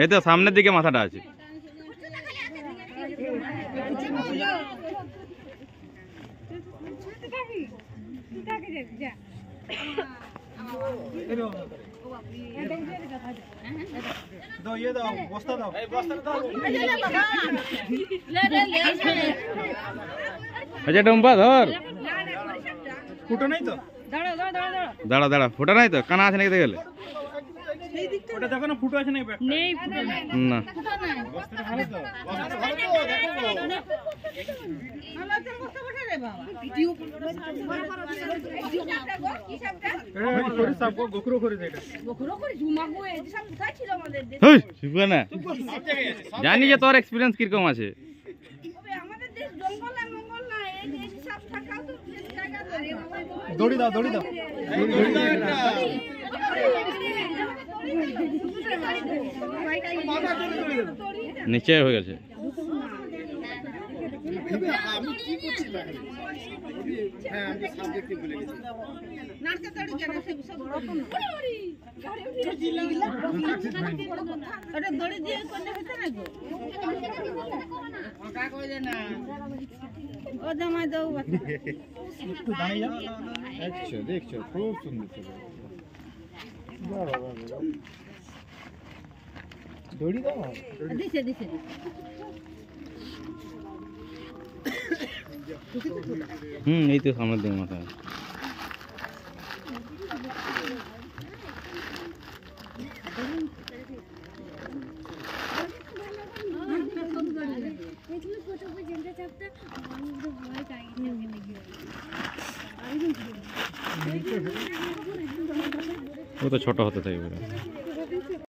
এই তো সামনের দিকে মাথাটা আছে। আচ্ছা টম্পা ধর, ফুটো নাই তো, দাঁড়া দাঁড়া, ফোটা নাই তো, কানা আছে নাকি গেলে ওটা দেখো না, ফুটো আছে না না। জানি যে তোর এক্সপিরিয়েন্স কিরকম আছে। দড়ি দাও, দড়ি দাও, নিচে হয়ে গেছে। দেখছো খুব সুন্দর দড়ি দাও। এই তো সামনের দিকে মাথা। ও তো ছোট হতে থাকবে।